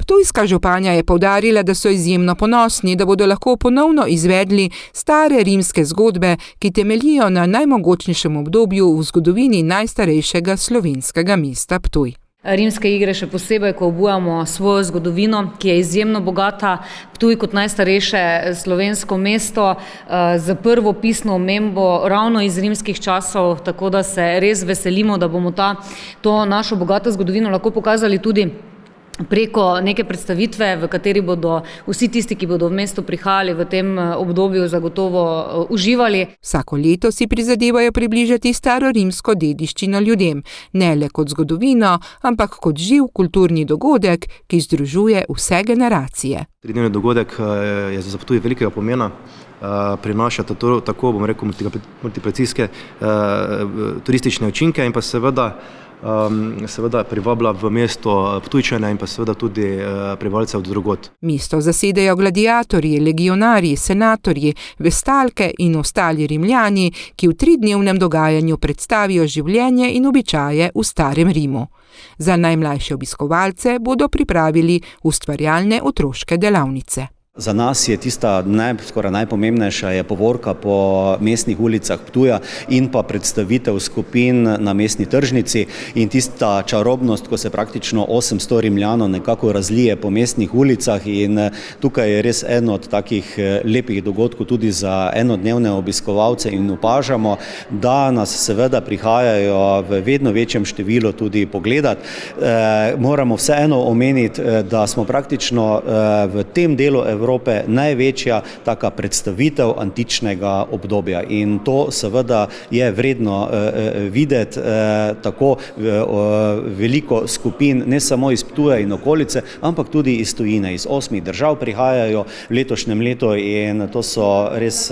Ptujska županja je poudarila, da so izjemno ponosni, da bodo lahko ponovno izvedli stare rimske zgodbe, ki temeljijo na najmogočnejšem obdobju v zgodovini najstarejšega slovenskega mesta Ptuj. Rimske igre še posebej, ko obujamo svojo zgodovino, ki je izjemno bogata. Ptuj kot najstarejše slovensko mesto z prvo pisno omembo ravno iz rimskih časov, tako da se res veselimo, da bomo to našo bogato zgodovino lahko pokazali tudi preko neke predstavitve, v kateri bodo vsi tisti, ki bodo v mesto prihajali v tem obdobju, zagotovo uživali. Vsako leto si prizadevajo približati staro rimsko dediščino ljudem, ne le kot zgodovino, ampak kot živ kulturni dogodek, ki združuje vse generacije. Tridnevni dogodek je za Ptuj velikega pomena. Prinaša tako, bom rekel, multiplikacijske turistične učinke in pa seveda privablja v mesto Ptujčane in pa seveda tudi prebivalce od drugod. Mesto zasedejo gladiatorji, legionarji, senatorji, vestalke in ostali Rimljani, ki v 3-dnevnem dogajanju predstavijo življenje in običaje v starem Rimu. Za najmlajše obiskovalce bodo pripravili ustvarjalne otroške delavnice. Za nas je tista skoraj najpomembnejša je povorka po mestnih ulicah Ptuja in pa predstavitev skupin na mestni tržnici in tista čarobnost, ko se praktično 800 Rimljanov nekako razlije po mestnih ulicah in tukaj je res eno od takih lepih dogodkov tudi za enodnevne obiskovalce in opažamo, da nas seveda prihajajo v vedno večjem številu tudi pogledati. Moramo vseeno omeniti, da smo praktično v tem delu Evrope največja taka predstavitev antičnega obdobja in to seveda je vredno videti tako veliko skupin, ne samo iz Ptuja in okolice, ampak tudi iz tujine, iz 8 držav prihajajo v letošnjem letu in to so res,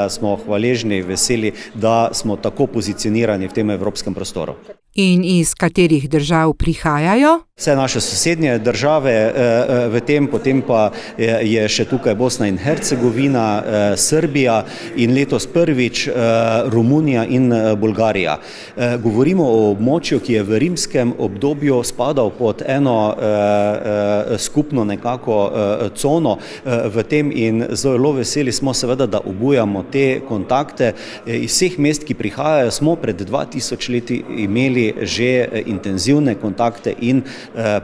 smo hvaležni, veseli, da smo tako pozicionirani v tem evropskem prostoru. In iz katerih držav prihajajo? Vse naše sosednje države v tem, potem pa je še tukaj Bosna in Hercegovina, Srbija in letos prvič Romunija in Bolgarija. Govorimo o območju, ki je v rimskem obdobju spadal pod eno skupno nekako cono v tem in zelo veseli smo seveda, da obujamo te kontakte. Iz vseh mest, ki prihajajo, smo pred 2000 leti imeli že intenzivne kontakte in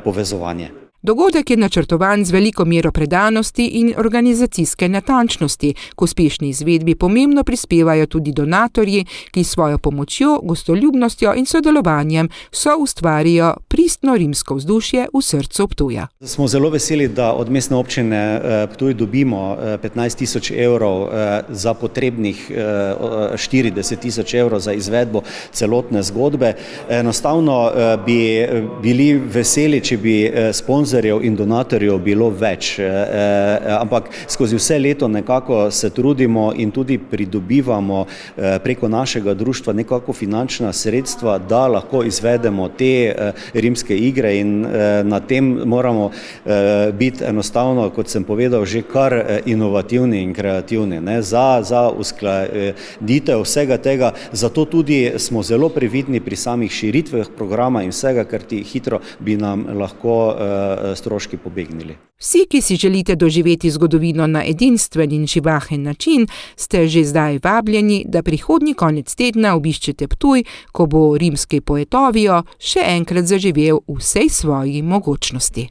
povezovanje. Dogodek je načrtovan z veliko mero predanosti in organizacijske natančnosti. K uspešni izvedbi pomembno prispevajo tudi donatorji, ki svojo pomočjo, gostoljubnostjo in sodelovanjem soustvarijo pristno rimsko vzdušje v srcu Ptuja. Smo zelo veseli, da od mestne občine Ptuj dobimo 15 000 evrov za potrebnih 40 000 evrov za izvedbo celotne zgodbe. Enostavno bi bili veseli, če bi sponzorjev in donatorjev bilo več, ampak skozi vse leto nekako se trudimo in tudi pridobivamo preko našega društva nekako finančna sredstva, da lahko izvedemo te rimske igre in na tem moramo biti enostavno, kot sem povedal, že kar inovativni in kreativni, za uskladitev vsega tega, zato tudi smo zelo previdni pri samih širitvah programa in vsega, ker ti hitro bi nam lahko stroški pobegnili. Vsi, ki si želite doživeti zgodovino na edinstven in živahen način, ste že zdaj vabljeni, da prihodnji konec tedna obiščete Ptuj, ko bo rimski Poetovio še enkrat zaživel v vsej svoji mogočnosti.